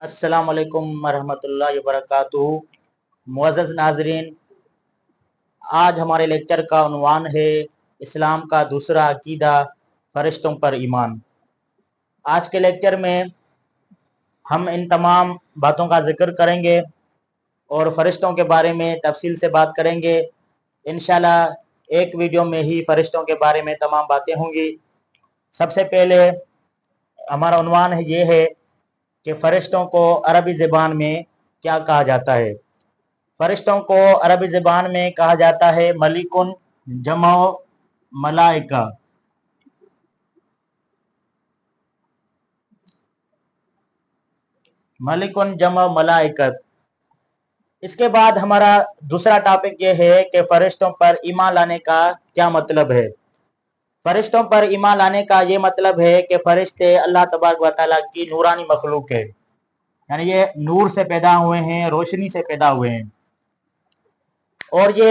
अस्सलाम वालेकुम वरहमतुल्लाहि वबरकातुहू। मुअज़्ज़ज़ नाज़रीन, आज हमारे लेक्चर का उन्वान है इस्लाम का दूसरा अकीदा, फ़रिश्तों पर ईमान। आज के लेक्चर में हम इन तमाम बातों का ज़िक्र करेंगे और फ़रिश्तों के बारे में तफसील से बात करेंगे। इंशाल्लाह एक वीडियो में ही फ़रिश्तों के बारे में तमाम बातें होंगी। सबसे पहले हमारा उन्वान ये है कि फ़रिश्तों को अरबी ज़बान में क्या कहा जाता है। फ़रिश्तों को अरबी ज़बान में कहा जाता है मलिकुन जमा मलाइका। मलिकुन जमा मलाइकत। इसके बाद हमारा दूसरा टॉपिक ये है कि फ़रिश्तों पर ईमान लाने का क्या मतलब है। फ़रिश्तों पर ईमान लाने का ये मतलब है कि फ़रिश्ते अल्लाह तबारक व तआला की नूरानी मखलूक है, यानी ये नूर से पैदा हुए हैं, रोशनी से पैदा हुए हैं और ये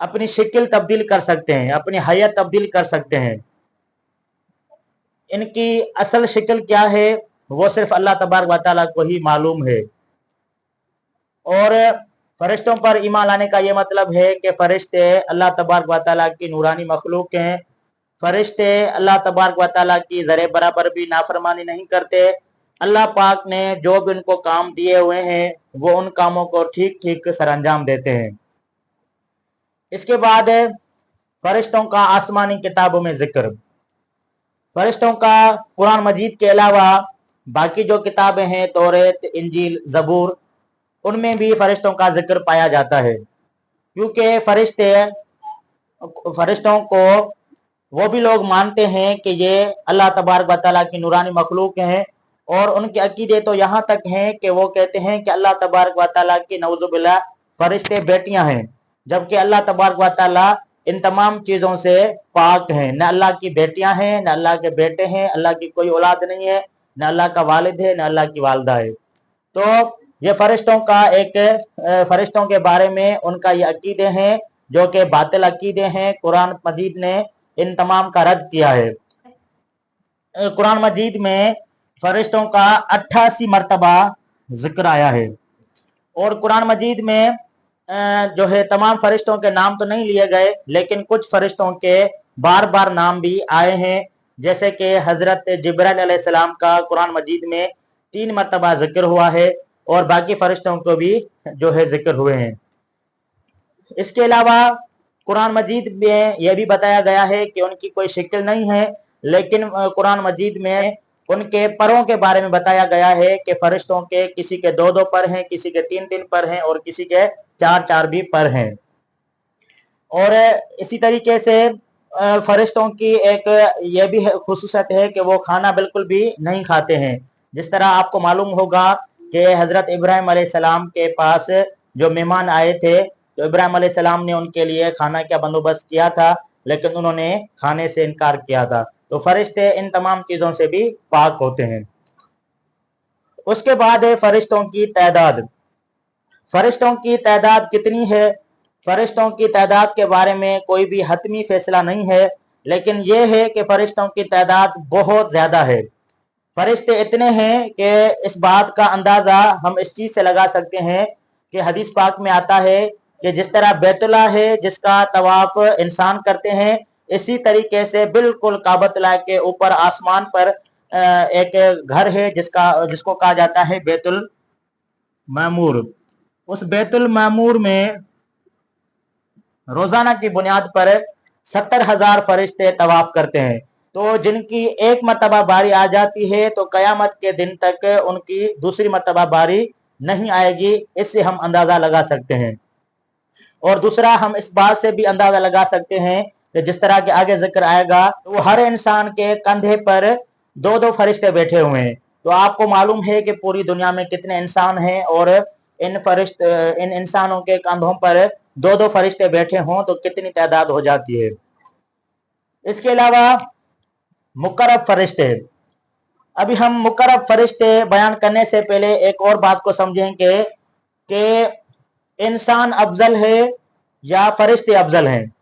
अपनी शक्ल तब्दील कर सकते हैं, अपनी हैयत तब्दील कर सकते हैं। इनकी असल शक्ल क्या है वो सिर्फ अल्लाह तबारक व तआला को ही मालूम है। और फ़रिश्तों पर ईमान लाने का ये मतलब है कि फ़रिश्ते अल्लाह तबारक व तआला की नूरानी मखलूक हैं। फ़रिश्ते अल्लाह तबारक व तआला की ज़रे बराबर भी नाफरमानी नहीं करते। अल्लाह पाक ने जो भी उनको काम दिए हुए हैं वो उन कामों को ठीक ठीक सरअंजाम देते हैं। इसके बाद फ़रिश्तों का आसमानी किताबों में जिक्र। फ़रिश्तों का कुरान मजीद के अलावा बाकी जो किताबें हैं तौरात, इंजील, ज़बूर, उनमें भी फ़रिश्तों का जिक्र पाया जाता है, क्योंकि फ़रिश्तों को वो भी लोग मानते हैं कि ये अल्लाह तबारक व तआला की नूरानी मखलूक हैं और उनके अकीदे तो यहाँ तक हैं कि वो कहते हैं कि अल्लाह तबारक व तआला की नऊज़ुबिल्लाह फ़रिश्ते बेटियां हैं, जबकि अल्लाह तबारक व तआला इन तमाम चीज़ों से पाक हैं। न अल्लाह की बेटियां हैं, न अल्लाह के बेटे हैं, अल्लाह की कोई औलाद नहीं है, न अल्लाह का वालिद है, न अल्लाह की वालदा है। तो ये फ़रिश्तों का फ़रिश्तों के बारे में उनका ये अकीदे हैं जो कि बातिल अकीदे हैं। कुरान मजीद ने इन तमाम का रद्द किया है। कुरान मजीद में फ़रिश्तों का 88 मरतबा जिक्र आया है और कुरान मजीद में जो है तमाम फ़रिश्तों के नाम तो नहीं लिए गए, लेकिन कुछ फ़रिश्तों के बार बार नाम भी आए हैं, जैसे कि हज़रत जिब्राइल अलैहिस्सलाम का कुरान मजीद में 3 मरतबा जिक्र हुआ है और बाकी फ़रिश्तों को भी जो है जिक्र हुए हैं। इसके अलावा कुरान मजीद में यह भी बताया गया है कि उनकी कोई शक्ल नहीं है, लेकिन कुरान मजीद में उनके परों के बारे में बताया गया है कि फ़रिश्तों के किसी के 2-2 पर हैं, किसी के 3-3 पर हैं और किसी के 4-4 भी पर हैं। और इसी तरीके से फ़रिश्तों की एक ये भी खुसूसियत है कि वो खाना बिल्कुल भी नहीं खाते हैं। जिस तरह आपको मालूम होगा कि हज़रत इब्राहिम अलैहिस्सलाम के पास जो मेहमान आए थे, तो इब्राहिम अलैहिस्सलाम ने उनके लिए खाना का बंदोबस्त किया था, लेकिन उन्होंने खाने से इनकार किया था। तो फ़रिश्ते इन तमाम चीज़ों से भी पाक होते हैं। उसके बाद है फ़रिश्तों की तादाद। फ़रिश्तों की तादाद कितनी है? फ़रिश्तों की तादाद के बारे में कोई भी हतमी फैसला नहीं है, लेकिन यह है कि फ़रिश्तों की तादाद बहुत ज़्यादा है। फ़रिश्ते इतने हैं कि इस बात का अंदाज़ा हम इस चीज़ से लगा सकते हैं कि हदीस पाक में आता है कि जिस तरह बैतुल्लाह है जिसका तवाफ इंसान करते हैं, इसी तरीके से बिल्कुल काबतुल्लाह के ऊपर आसमान पर एक घर है जिसको कहा जाता है बैतुल मामूर। उस बैतुल मामूर में रोजाना की बुनियाद पर 70,000 फरिश्ते तवाफ करते हैं। तो जिनकी एक मरतबा बारी आ जाती है तो कयामत के दिन तक उनकी दूसरी मरतबा बारी नहीं आएगी। इससे हम अंदाजा लगा सकते हैं। और दूसरा, हम इस बात से भी अंदाजा लगा सकते हैं कि जिस तरह के आगे जिक्र आएगा, तो हर इंसान के कंधे पर 2-2 फरिश्ते बैठे हुए हैं। तो आपको मालूम है कि पूरी दुनिया में कितने इंसान हैं और इन इंसानों के कंधों पर 2-2 फरिश्ते बैठे हों तो कितनी तादाद हो जाती है। इसके अलावा मुकर्रब फरिश्ते। अभी हम मुकर्रब फरिश्ते बयान करने से पहले एक और बात को समझेंगे कि इंसान अफजल है या फरिश्ते अफजल हैं।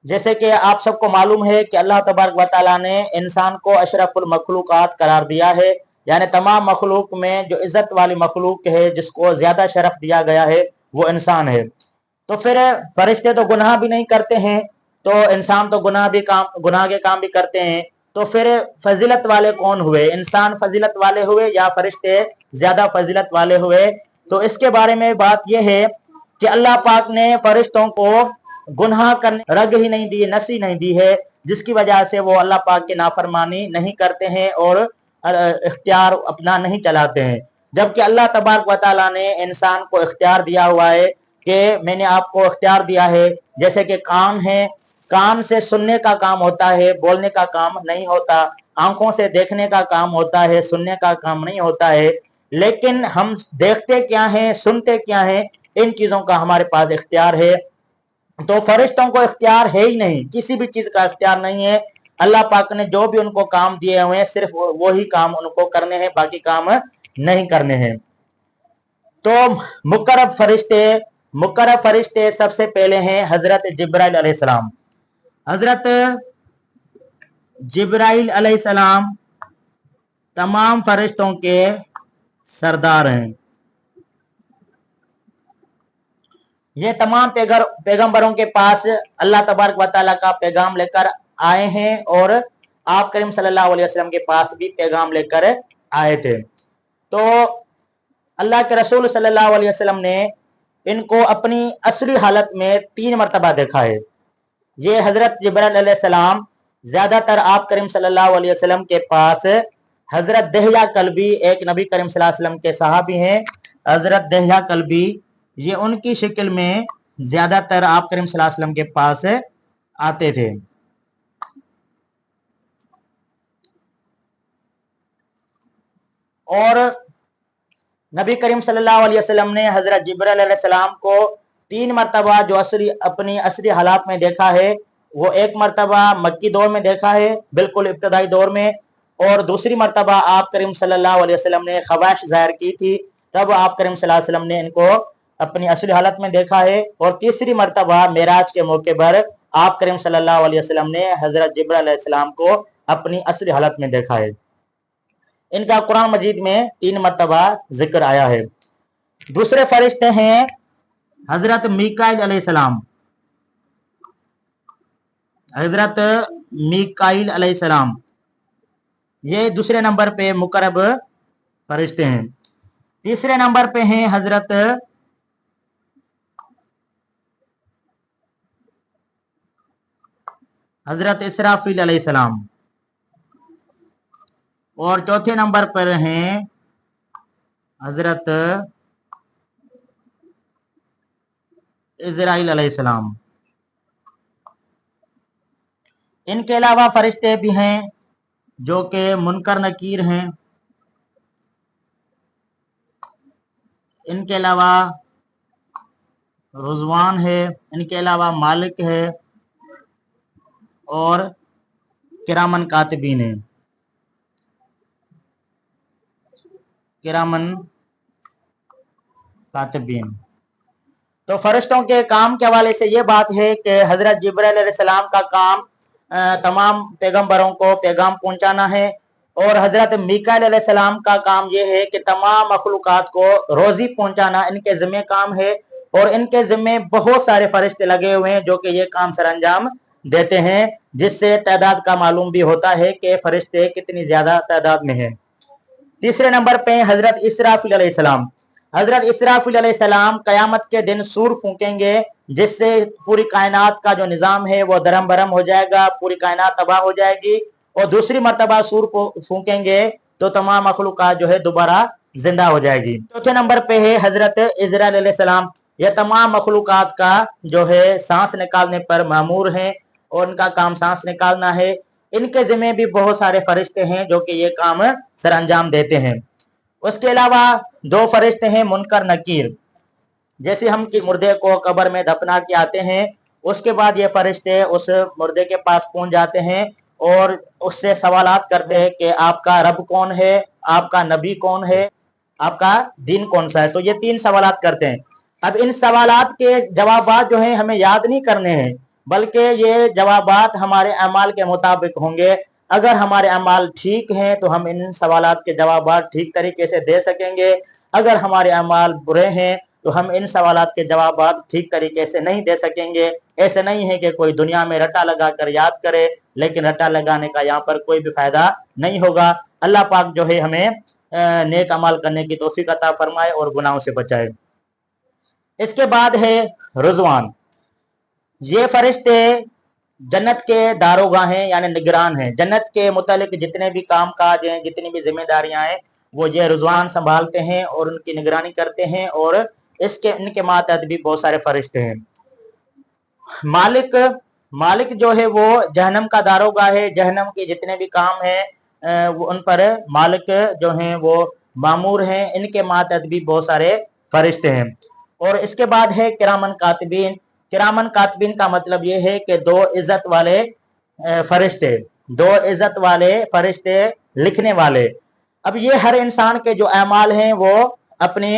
जैसे कि आप सबको मालूम है कि अल्लाह तबारक व तआला ने इंसान को अशरफुल मखलूकात करार दिया है, यानी तमाम मखलूक में जो इज्जत वाली मखलूक है, जिसको ज्यादा शरफ दिया गया है, वो इंसान है। तो फिर फरिश्ते तो गुनाह भी नहीं करते हैं, तो इंसान तो गुनाह के काम भी करते हैं, तो फिर फजीलत वाले कौन हुए? इंसान फजीलत वाले हुए या फरिश्ते ज्यादा फजीलत वाले हुए? तो इसके बारे में बात यह है कि अल्लाह पाक ने फरिश्तों को गुनाह करने रग ही नहीं दी, नसी नहीं दी है, जिसकी वजह से वो अल्लाह पाक की नाफरमानी नहीं करते हैं और इख्तियार अपना नहीं चलाते हैं। जबकि अल्लाह तबारक व तआला ने इंसान को इख्तियार दिया हुआ है कि मैंने आपको इख्तियार दिया है, जैसे कि कान है, कान से सुनने का काम होता है, बोलने का काम नहीं होता। आंखों से देखने का काम होता है, सुनने का काम नहीं होता है। लेकिन हम देखते क्या हैं, सुनते क्या हैं, इन चीजों का हमारे पास इख्तियार है। तो फरिश्तों को इख्तियार है ही नहीं, किसी भी चीज का इख्तियार नहीं है। अल्लाह पाक ने जो भी उनको काम दिए हुए हैं, सिर्फ वो ही काम उनको करने हैं, बाकी काम नहीं करने हैं। तो मुकर्रब फरिश्ते सबसे पहले हैं हजरत जिब्राइल अलैहिस्सलाम। हजरत जिब्राइल अलैहिस्सलाम तमाम फरिश्तों के सरदार हैं। ये तमाम पैगंबरों के पास अल्लाह तबारक व तआला का पैगाम लेकर आए हैं और आप करीम सल्लल्लाहु अलैहि वसल्लम के पास भी पैगाम लेकर आए थे। तो अल्लाह के रसूल सल्लल्लाहु अलैहि वसल्लम ने इनको अपनी असली हालत में 3 मरतबा देखा है। ये हजरत जिब्राइल अलैहिस्सलाम ज्यादातर आप करीम सल्लल्लाहु अलैहि वसल्लम के पास हजरत दहिया कल्बी, एक नबी करीम सल्लल्लाहु अलैहि वसल्लम के सहाबी हैं, हजरत दहिया कल्बी, ये उनकी शक्ल में ज्यादातर आप करीम सल्लल्लाहु अलैहि वसल्लम के पास आते थे। और नबी करीम सल्लल्लाहु अलैहि वसल्लम ने हजरत जिब्राइल अलैहिस्सलाम को 3 मरतबा जो अपनी असली हालात में देखा है, वो एक मरतबा मक्की दौर में देखा है, बिल्कुल इब्तदाई दौर में, और दूसरी मरतबा आप करीम सल्लल्लाहु अलैहि वसल्लम ने ख्वाहिश जाहिर की थी, तब आप करीम सल्लल्लाहु अलैहि वसल्लम ने इनको अपनी असली हालत में देखा है, और तीसरी मरतबा मेराज के मौके पर आप करीम सल्लल्लाहु अलैहि वसल्लम ने हजरत जिब्राइल अलैहिस्सलाम को अपनी असली हालत में देखा है। इनका कुरान मजीद में 3 मरतबा जिक्र आया है। दूसरे फरिश्ते हैं हजरत मीकाईल अलैहिस्सलाम। हजरत मीकाईल अलैहिस्सलाम ये दूसरे नंबर पे मुकर्रब फरिश्ते हैं। तीसरे नंबर पे हैं हजरत इसराफील अलैहिस्सलाम, और चौथे नंबर पर हैं हजरत इजराइल अलैहिस्सलाम। इनके अलावा फरिश्ते भी हैं जो कि मुनकर नकीर हैं। इनके अलावा रुजवान है, इनके अलावा मालिक है, और किरामन कातिबीन है। किरामन कातिबीन। तो फरिश्तों के काम के हवाले से ये बात है कि हजरत जिब्राइल अलैहिस्सलाम का काम तमाम पैगंबरों को पैगाम पहुंचाना है, और हजरत मीकाईल अलैहिस्सलाम का काम ये है कि तमाम मखलूकात को रोजी पहुंचाना इनके जिम्मे काम है, और इनके जिम्मे बहुत सारे फरिश्ते लगे हुए हैं जो कि ये काम सरअंजाम देते हैं, जिससे तादाद का मालूम भी होता है कि फरिश्ते कितनी ज्यादा तादाद में है। तीसरे नंबर पे हजरत इसराफील अलैहिस्सलाम। हजरत इसराफील अलैहिस्सलाम कयामत के दिन सूर फूकेंगे, जिससे पूरी कायनात का जो निजाम है वो दरम बरम हो जाएगा, पूरी कायनात तबाह हो जाएगी। और दूसरी मरतबा सूर फूकेंगे तो तमाम मखलूकात जो है दोबारा जिंदा हो जाएगी। चौथे नंबर पे है हजरत इजराइल अलैहिस्सलाम। यह तमाम मखलूकात का जो है सांस निकालने पर मामूर है, और उनका काम सांस निकालना है। इनके जिम्मे भी बहुत सारे फरिश्ते हैं जो कि ये काम सर अंजाम देते हैं। उसके अलावा 2 फरिश्ते हैं मुनकर नकीर। जैसे हम किसी मुर्दे को कब्र में दफना के आते हैं, उसके बाद ये फरिश्ते उस मुर्दे के पास पहुंच जाते हैं और उससे सवालात करते हैं कि आपका रब कौन है, आपका नबी कौन है, आपका दीन कौन सा है। तो ये 3 सवालात करते हैं। अब इन सवालात के जवाबात जो हैं हमें याद नहीं करने हैं, बल्कि ये जवाबात हमारे अमाल के मुताबिक होंगे। अगर हमारे अमाल ठीक हैं तो हम इन सवालात के जवाब ठीक तरीके से दे सकेंगे। अगर हमारे अमाल बुरे हैं तो हम इन सवालात के जवाब ठीक तरीके से नहीं दे सकेंगे। ऐसे नहीं है कि कोई दुनिया में रटा लगा कर याद करे, लेकिन रटा लगाने का यहाँ पर कोई भी फायदा नहीं होगा। अल्लाह पाक जो है हमें नेक अमल करने की तौफीक अता फरमाए और गुनाहों से बचाए। इसके बाद है रुजवान। ये फरिश्ते जन्नत के दारोगा हैं, यानी निगरान हैं। जन्नत के मुतालिक जितने भी काम काज हैं, जितनी भी जिम्मेदारियां हैं, वो ये रुजवान संभालते हैं और उनकी निगरानी करते हैं। और इनके मातहत भी बहुत सारे फरिश्ते हैं। मालिक जो है वो जहन्नम का दारोगा है। जहन्नम के जितने भी काम हैं वो उन पर मालिक जो हैं वो मामूर हैं। इनके मातहत भी बहुत सारे फरिश्ते हैं। और इसके बाद है किरामन कातिबीन। किरामन कातिबीन का मतलब ये है कि दो इज्जत वाले फरिश्ते लिखने वाले। अब ये हर इंसान के जो अमाल हैं वो अपने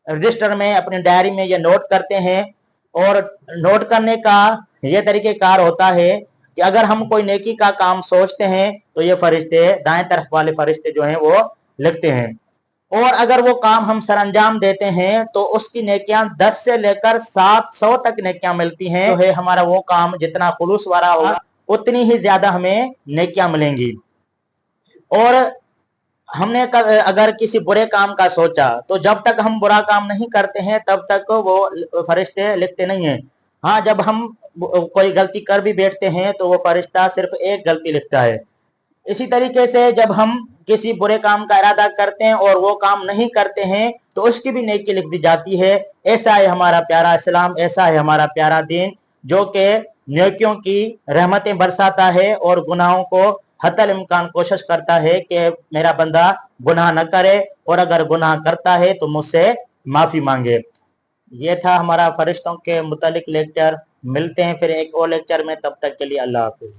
रजिस्टर में, अपनी डायरी में ये नोट करते हैं। और नोट करने का ये तरीक़ेकार होता है कि अगर हम कोई नेकी का काम सोचते हैं तो ये फरिश्ते, दाएं तरफ वाले फरिश्ते जो हैं वो लिखते हैं। और अगर वो काम हम सर अंजाम देते हैं तो उसकी नेकियां 10 से लेकर 700 तक नेकियां मिलती हैं। तो है हमारा वो काम जितना खुलूस वाला होगा उतनी ही ज्यादा हमें नेकियां मिलेंगी। और हमने अगर किसी बुरे काम का सोचा तो जब तक हम बुरा काम नहीं करते हैं तब तक वो फरिश्ते लिखते नहीं हैं। हाँ, जब हम कोई गलती कर भी बैठते हैं तो वो फरिश्ता सिर्फ एक गलती लिखता है। इसी तरीके से जब हम किसी बुरे काम का इरादा करते हैं और वो काम नहीं करते हैं तो उसकी भी नेकी लिख दी जाती है। ऐसा है हमारा प्यारा इस्लाम, ऐसा है हमारा प्यारा दीन, जो कि नेकियों की रहमतें बरसाता है और गुनाहों को हतल इम्कान कोशिश करता है कि मेरा बंदा गुनाह न करे, और अगर गुनाह करता है तो मुझसे माफी मांगे। ये था हमारा फरिश्तों के मुतालिक लेक्चर। मिलते हैं फिर एक और लेक्चर में, तब तक के लिए अल्लाह हाफिज।